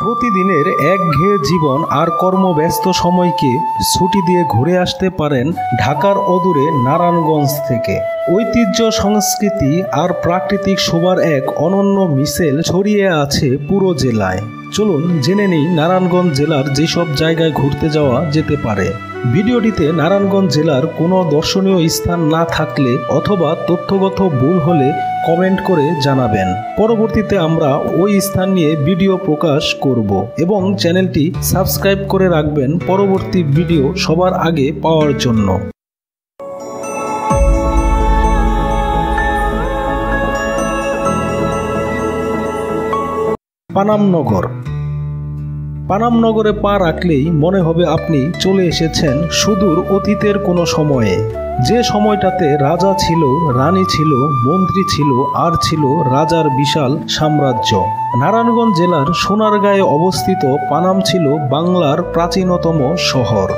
প্রতিদিনের একঘেয়ে জীবন আর কর্মব্যস্ত সময়কে ছুটি দিয়ে ঘুরে আসতে পারেন ঢাকার অদূরে নারায়ণগঞ্জ থেকে। ঐতিহ্য, সংস্কৃতি আর প্রাকৃতিক শোভার এক অনন্য মিশেল ছড়িয়ে আছে পুরো জেলায়। চলুন জেনে নিই নারায়ণগঞ্জ জেলার যেসব জায়গায় ঘুরতে যাওয়া যেতে পারে। ভিডিওটিতে নারায়ণগঞ্জ জেলার কোনো দর্শনীয় স্থান না থাকলে অথবা তথ্যগত ভুল হলে কমেন্ট করে জানাবেন। পরবর্তীতে আমরা ওই স্থান নিয়ে ভিডিও প্রকাশ করব এবং চ্যানেলটি সাবস্ক্রাইব করে রাখবেন পরবর্তী ভিডিও সবার আগে পাওয়ার জন্য। পানামনগর। পানামনগরে পা রাখলেই মনে হবে আপনি চলে এসেছেন সুদূর অতীতের কোনো সময়ে, যে সময়টাতে রাজা ছিল, রানী ছিল, মন্ত্রী ছিল আর ছিল রাজার বিশাল সাম্রাজ্য। নারায়ণগঞ্জ জেলার সোনারগাঁয়ে অবস্থিত পানাম ছিল বাংলার প্রাচীনতম শহর।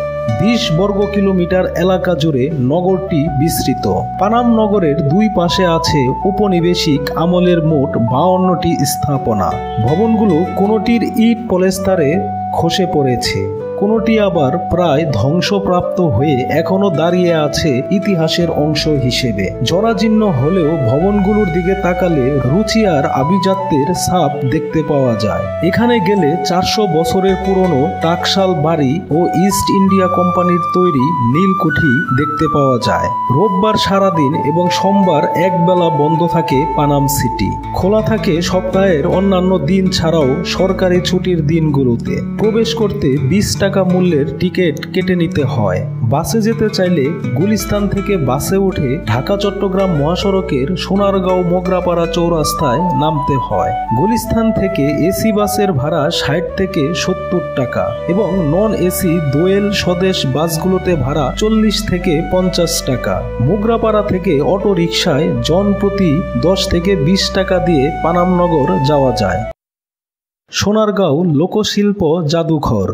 20 বর্গ কিলোমিটার এলাকা জুড়ে নগরটি বিস্তৃত। পানাম নগরের দুই পাশে আছে উপনিবেশিক আমলের মোট 52টি স্থাপনা। ভবনগুলো কোনোটির ইট পলেস্তারে খসে পড়েছে, কোনোটি আবার প্রায় ধ্বংসপ্রাপ্ত হয়ে এখনো দাঁড়িয়ে আছে ইতিহাসের অংশ হিসেবে। জরাজীর্ণ হলেও ভবনগুলোর দিকে তাকালে রুচি আর আভিজাত্যের ছাপ দেখতে পাওয়া যায়। এখানে গেলে 400 বছরের পুরনো টাকশাল বাড়ি ও ইস্ট ইন্ডিয়া কোম্পানির তৈরি নীলকুঠি দেখতে পাওয়া যায়। রোববার সারাদিন এবং সোমবার একবেলা বন্ধ থাকে পানাম সিটি। খোলা থাকে সপ্তাহের অন্যান্য দিন ছাড়াও সরকারি ছুটির দিনগুলোতে। প্রবেশ করতে 20 টাকা মূল্যের টিকিট কেটে নিতে হয়। বাসে যেতে চাইলে গুলিস্তান থেকে বাসে উঠে ঢাকা চট্টগ্রাম মহাসড়কের সোনারগাঁও মোগরাপাড়া চৌরাস্তায় নামতে হয়। গুলিস্তান থেকে এসি বাসের ভাড়া 60 থেকে 70 টাকা এবং নন এসি দোয়েল স্বদেশ বাসগুলোতে ভাড়া 40 থেকে 50 টাকা। মোগরাপাড়া থেকে অটো রিকশায় জন প্রতি 10 থেকে 20 টাকা দিয়ে পানামনগর যাওয়া যায়। সোনারগাঁও লোকশিল্প জাদুঘর।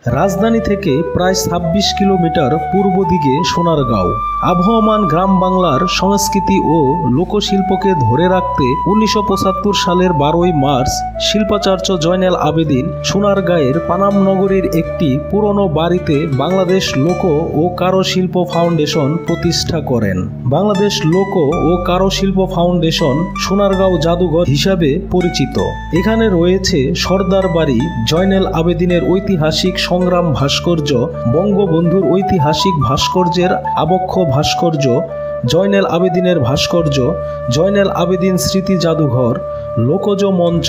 রাজধানী থেকে প্রায় 26 কিলোমিটার পূর্ব দিকে সোনারগাঁও। আবহমান গ্রাম বাংলার সংস্কৃতি ও লোকশিল্পকে ধরে রাখতে 1975 সালের 12ই মার্চ শিল্পাচার্য জয়নাল আবেদিন সোনারগাঁয়ের পানামনগরীর একটি পুরনো বাড়িতে বাংলাদেশ লোক ও কারুশিল্প ফাউন্ডেশন প্রতিষ্ঠা করেন। বাংলাদেশ লোক ও কারুশিল্প ফাউন্ডেশন সোনারগাঁও জাদুঘর হিসাবে পরিচিত। এখানে রয়েছে সর্দার বাড়ি, জয়নাল আবেদিনের ঐতিহাসিক সংগ্রাম ভাস্কর্য, বঙ্গবন্ধুর ঐতিহাসিক ভাস্কর্যের আবক্ষ ভাস্কর্য, জয়নাল আবেদিনের ভাস্কর্য, জয়নাল আবেদিন স্মৃতি জাদুঘর, লোকজ মঞ্চ,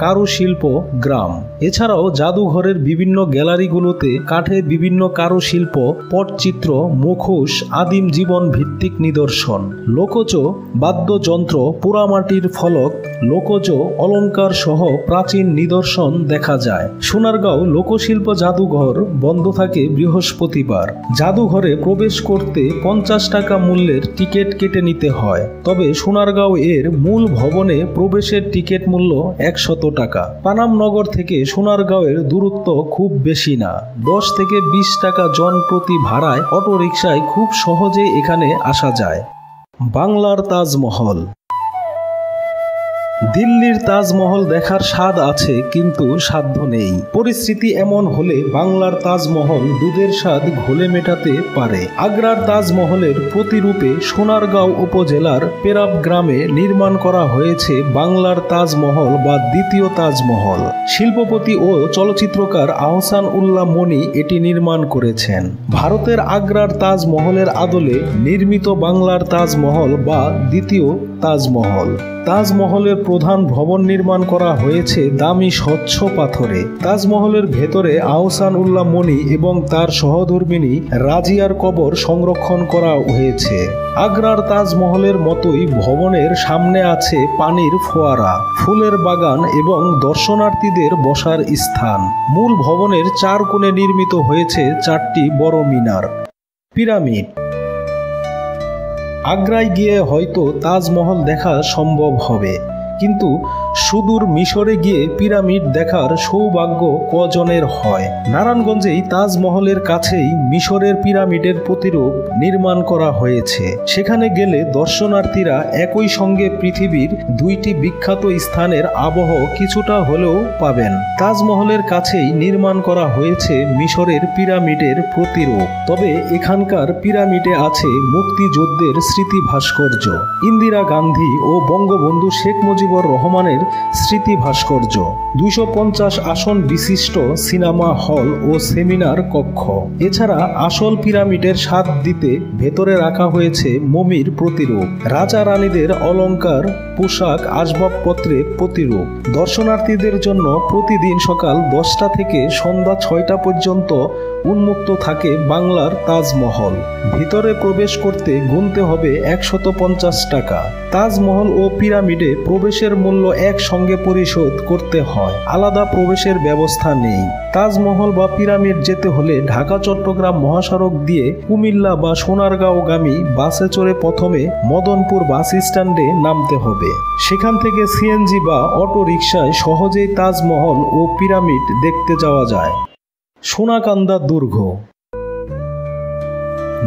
কারুশিল্প গ্রাম। এছাড়াও জাদুঘরের বিভিন্ন গ্যালারিগুলোতে কাঠে বিভিন্ন কারুশিল্প, পটচিত্র, মুখোশ, আদিম জীবন ভিত্তিক নিদর্শন, লোকজ বাদ্যযন্ত্র, পোড়ামাটির ফলক, লোকজ অলঙ্কার সহ প্রাচীন নিদর্শন দেখা যায়। সোনারগাঁও লোকশিল্প জাদুঘর বন্ধ থাকে বৃহস্পতিবার। জাদুঘরে প্রবেশ করতে 50 টাকা মূল্যের টিকিট কেটে নিতে হয়। তবে সোনারগাঁও এর মূল ভবনে প্রবেশের টিকিট মূল্য 100 টাকা। পানামনগর থেকে সোনারগাঁওয়ের দূরত্ব খুব বেশি না। 10 থেকে 20 টাকা জন প্রতি ভাড়ায় অটো রিকশায় খুব সহজেই এখানে আসা যায়। বাংলার তাজমহল। দিল্লির তাজমহল দেখার স্বাদ আছে কিন্তু সাধ্য নেই। পরিস্থিতি এমন হলে বাংলার তাজমহল দুধের স্বাদ ঘোলে মেটাতে পারে। আগ্রার তাজমহলের প্রতিরূপে সোনারগাঁও উপজেলার পেরাব গ্রামে নির্মাণ করা হয়েছে বাংলার তাজমহল বা দ্বিতীয় তাজমহল। শিল্পপতি ও চলচ্চিত্রকার আহসান উল্লাহ মনি এটি নির্মাণ করেছেন। ভারতের আগ্রার তাজমহলের আদলে নির্মিত বাংলার তাজমহল বা দ্বিতীয় তাজমহল। তাজমহলের প্রধান ভবন নির্মাণ করা হয়েছে দামি স্বচ্ছ পাথরে। তাজমহলের ভেতরে আহসান উল্লাহ মনি এবং তার সহধর্মিণী রাজিয়ার কবর সংরক্ষণ করা হয়েছে। আগ্রার তাজমহলের মতোই ভবনের সামনে আছে পানির ফোয়ারা, ফুলের বাগান এবং দর্শনার্থীদের বসার স্থান। মূল ভবনের 4 কোণে নির্মিত হয়েছে 4টি বড় মিনার। পিরামিড। আগ্রায় গিয়ে হয়তো তাজমহল দেখা সম্ভব হবে, কিন্তু সুদূর মিশরে গিয়ে পিরামিড দেখার সৌভাগ্য কজনের হয়। নারায়ণগঞ্জেই তাজমহলের কাছেই মিশরের পিরামিডের প্রতিরূপ নির্মাণ করা হয়েছে। সেখানে গেলে দর্শনার্থীরা একই সঙ্গে পৃথিবীর দুইটি বিখ্যাত স্থানের আবহ কিছুটা হলেও পাবেন। তাজমহলের কাছেই নির্মাণ করা হয়েছে মিশরের পিরামিডের প্রতিরূপ। তবে এখানকার পিরামিডে আছে মুক্তিযুদ্ধের স্মৃতি ভাস্কর্য, ইন্দিরা গান্ধী ও বঙ্গবন্ধু শেখ মুজিবুর রহমানের স্মৃতি ভাস্কর্য, 250 আসন বিশিষ্ট সিনেমা হল ও সেমিনার কক্ষ। এছাড়া আসল পিরামিডের স্বাদ দিতে ভেতরে রাখা হয়েছে মমির প্রতিরূপ, রাজা রানীদের অলংকার, পোশাক, আসবাবপত্রের প্রতিরূপ। দর্শনার্থীদের জন্য প্রতিদিন সকাল 10টা থেকে সন্ধ্যা 6টা পর্যন্ত উন্মুক্ত থাকে বাংলার তাজমহল। ভিতরে প্রবেশ করতে গুনতে হবে 150 টাকা। তাজমহল ও পিরামিডে প্রবেশের মূল্য একসঙ্গে পরিশোধ করতে হয়, আলাদা প্রবেশের ব্যবস্থা নেই। তাজমহল বা পিরামিড যেতে হলে ঢাকা চট্টগ্রাম মহাসড়ক দিয়ে কুমিল্লা বা সোনারগাঁওগামী বাসে চড়ে প্রথমে মদনপুর বাস স্ট্যান্ডে নামতে হবে। সেখান থেকে সিএনজি বা অটো রিকশায় সহজেই তাজমহল ও পিরামিড দেখতে যাওয়া যায়। সোনাকান্দা দুর্গ।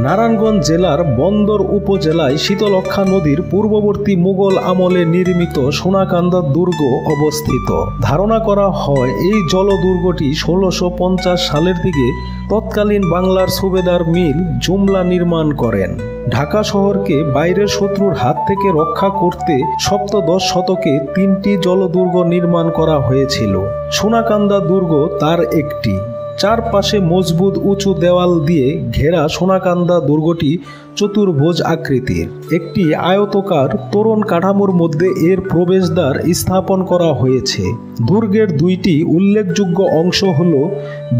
নারায়ণগঞ্জ জেলার বন্দর উপজেলায় শীতলক্ষ্যা নদীর পূর্ববর্তী মুঘল আমলে নির্মিত সোনাকান্দা দুর্গ অবস্থিত। ধারণা করা হয় এই জলদুর্গটি 1650 সালের দিকে তৎকালীন বাংলার সুবেদার মির জুমলা নির্মাণ করেন। ঢাকা শহরকে বাইরের শত্রুর হাত থেকে রক্ষা করতে সপ্তদশ শতকে 3টি জলদুর্গ নির্মাণ করা হয়েছিল। সোনাকান্দা দুর্গ তার একটি। চারপাশে মজবুত উঁচু দেওয়াল দিয়ে ঘেরা সোনাকান্দা দুর্গটি চতুর্ভুজ আকৃতির। একটি আয়তকার তোরণ কাঠামোর মধ্যে এর প্রবেশদ্বার স্থাপন করা হয়েছে। দুর্গের দুইটি উল্লেখযোগ্য অংশ হল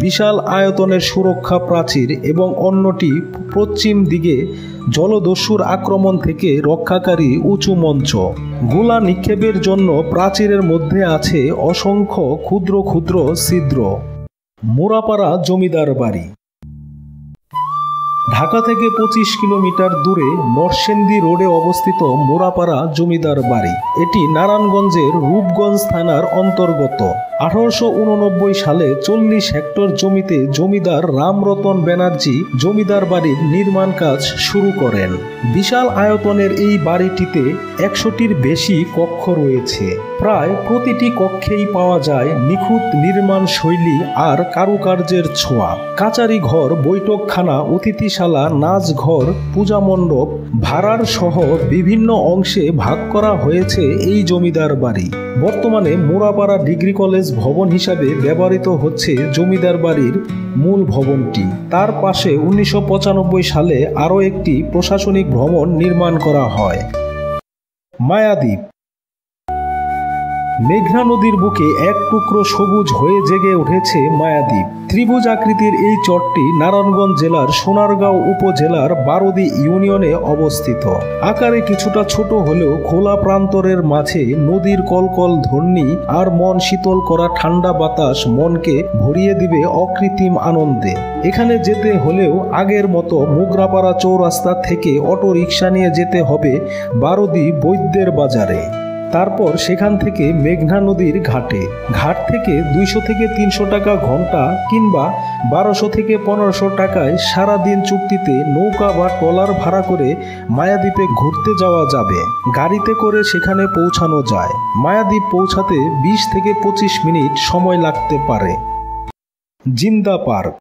বিশাল আয়তনের সুরক্ষা প্রাচীর এবং অন্যটি পশ্চিম দিকে জলদস্যুর আক্রমণ থেকে রক্ষাকারী উঁচু মঞ্চ। গোলা নিক্ষেপের জন্য প্রাচীরের মধ্যে আছে অসংখ্য ক্ষুদ্র ক্ষুদ্র ছিদ্র। মোরাপাড়া জমিদার বাড়ি। ঢাকা থেকে 25 কিলোমিটার দূরে নরসিংদী রোডে অবস্থিত মোরাপাড়া জমিদার বাড়ি। এটি নারায়ণগঞ্জের রূপগঞ্জ থানার অন্তর্গত। 1889 সালে 40 হেক্টর জমিতে জমিদার রামরতন ব্যানার্জি জমিদার বাড়ির নির্মাণ কাজ শুরু করেন। বিশাল আয়তনের এই বাড়িটিতে 100টির বেশি কক্ষ রয়েছে। প্রায় প্রতিটি কক্ষেই পাওয়া যায় নিখুঁত নির্মাণ শৈলী আর কারুকার্যের ছোঁয়া। কাচারি ঘর, বৈঠকখানা, অতিথিশালা, নাচঘর, পূজা মণ্ডপ, ভাড়ার সহ বিভিন্ন অংশে ভাগ করা হয়েছে এই জমিদার বাড়ি। বর্তমানে মোরাপাড়া ডিগ্রি কলেজ ভবন হিসাবে ব্যবহৃত হচ্ছে জমিদার বাড়ির মূল ভবনটি। তার পাশে 1995 সালে আরও একটি প্রশাসনিক ভবন নির্মাণ করা হয়। মায়াদ্বীপ। মেঘনা নদীর বুকে এক টুকরো সবুজ হয়ে জেগে উঠেছে মায়াদ্বীপ। ত্রিভুজ আকৃতির এই চরটি নারায়ণগঞ্জ জেলার সোনারগাঁও উপজেলার বারোদি ইউনিয়নে অবস্থিত। আকারে কিছুটা ছোট হলেও খোলা প্রান্তরের মাঝে নদীর কলকল ধ্বনি আর মন শীতল করা ঠান্ডা বাতাস মনকে ভরিয়ে দিবে অকৃত্রিম আনন্দে। এখানে যেতে হলেও আগের মতো মোগরাপাড়া চৌরাস্তা থেকে অটো রিকশা নিয়ে যেতে হবে বারোদি বৈদ্যের বাজারে। তারপর সেখান থেকে মেঘনা নদীর ঘাটে। ঘাট থেকে 200 থেকে 300 টাকা ঘন্টা কিংবা 1200 থেকে 1500 টাকায় সারাদিন চুক্তিতে নৌকা বা ট্রলার ভাড়া করে মায়াদ্বীপে ঘুরতে যাওয়া যাবে। গাড়িতে করে সেখানে পৌঁছানো যায়। মায়াদ্বীপ পৌঁছাতে 20 থেকে 25 মিনিট সময় লাগতে পারে। জিন্দা পার্ক।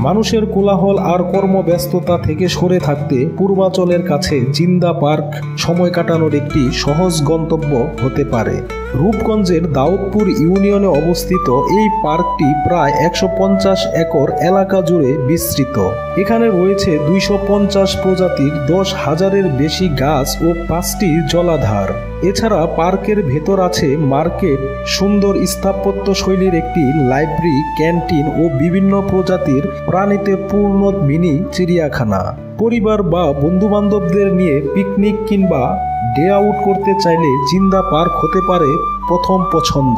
মানুষের কোলাহল আর কর্মব্যস্ততা থেকে সরে থাকতে পূর্বাচলের কাছে জিন্দা পার্ক সময় কাটানোর একটি সহজ গন্তব্য হতে পারে। রূপগঞ্জের দাউদপুর ইউনিয়নে অবস্থিত এই পার্কটি প্রায় 150 একর এলাকা জুড়ে বিস্তৃত। এখানে রয়েছে 250 প্রজাতির 10,000-এর বেশি গাছ ও 5টি জলাধার। এছাড়া পার্কের ভেতর আছে মার্কেট, সুন্দর স্থাপত্য শৈলীর একটি লাইব্রেরি, ক্যান্টিন ও বিভিন্ন প্রজাতির প্রাণীতে পূর্ণ মিনি চিড়িয়াখানা। পরিবার বা বন্ধুবান্ধবদের নিয়ে পিকনিক কিংবা ডে আউট করতে চাইলে জিন্দা পার্ক হতে পারে প্রথম পছন্দ।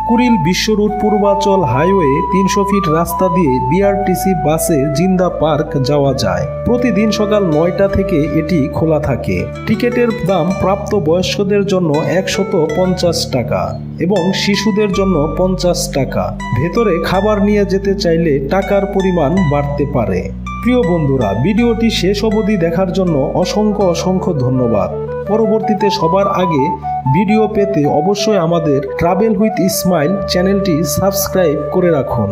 কুড়িল বিশ্ব রুট পূর্বাচল হাইওয়ে 300 ফিট রাস্তা দিয়ে বিআরটিসি বাসে জিন্দা পার্ক যাওয়া যায়। প্রতিদিন সকাল 9টা থেকে এটি খোলা থাকে। টিকিটের দাম প্রাপ্ত বয়স্কদের জন্য 150 টাকা এবং শিশুদের জন্য 50 টাকা। ভেতরে খাবার নিয়ে যেতে চাইলে টাকার পরিমাণ বাড়তে পারে। প্রিয় বন্ধুরা, ভিডিওটি শেষ অবধি দেখার জন্য অসংখ্য ধন্যবাদ। পরবর্তীতে সবার আগে ভিডিও পেতে অবশ্যই আমাদের ট্রাভেল উইথ ইসমাইল চ্যানেলটি সাবস্ক্রাইব করে রাখুন।